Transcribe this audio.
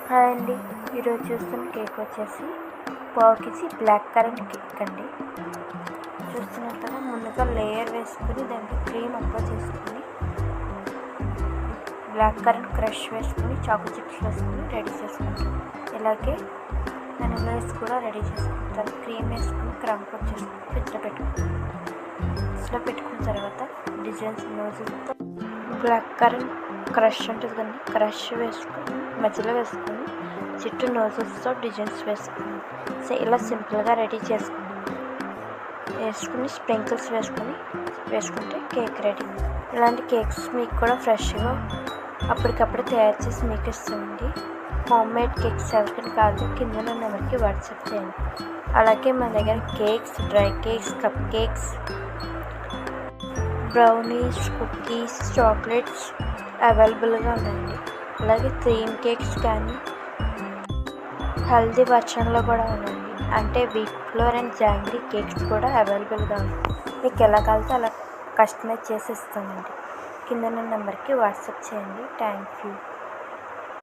Hi అండి, ఈరోజు చూస్తున్న కేక్ వచ్చేసి పావు కేజీ బ్లాక్ కరెంట్ కేక్ అండి. చూస్తున్నారు కదా, ముందుగా లేయర్ వేసుకుని దానికి క్రీమ్ అప్లై చేసుకుని బ్లాక్ కరెంట్ క్రష్ వేసుకుని చాకో చిప్స్ వేసుకుని రెడీ చేసుకుంటాం. ఇలాగే వెనిలాస్ కూడా రెడీ చేసుకుంటాం. క్రీమ్ వేసుకుని క్రమ్ కోట్ చేసుకుని ఫ్రిడ్జ్లో పెట్టుకుంటాం. ఫ్రిడ్జ్లో పెట్టుకున్న తర్వాత డిజైన్స్ నోజులతో బ్లాక్ కరెంట్ క్రష్ ఉంటుంది కానీ క్రష్ వేసుకొని మధ్యలో వేసుకొని చుట్టూ నోజల్స్తో డిజైన్స్ వేసుకుని ఇలా సింపుల్గా రెడీ వేసుకుని స్ప్రింకిల్స్ వేసుకుంటే కేక్ రెడీ. ఇలాంటి కేక్స్ మీకు కూడా ఫ్రెష్గా అప్పటికప్పుడు తయారు చేసి మీకు ఇస్తుంది. హోమ్ మేడ్ కేక్స్ ఎవరికైనా కాదు కింద నెంబర్కి వాట్సాప్ చేయండి. అలాగే మన దగ్గర cakes, dry cakes, cup cakes, brownies, cookies, chocolates అవైలబుల్గా ఉన్నాయండి. అలాగే క్రీమ్ కేక్స్ కానీ హెల్దీ వర్షన్లో కూడా ఉన్నాయండి. అంటే wheat flour and jangri cakes కూడా అవైలబుల్గా ఉన్నాయి. మీకు ఎలా కావాలితే అలా కస్టమైజ్ చేసి ఇస్తామండి. కింద నెంబర్కి వాట్సాప్ చేయండి. Thank you.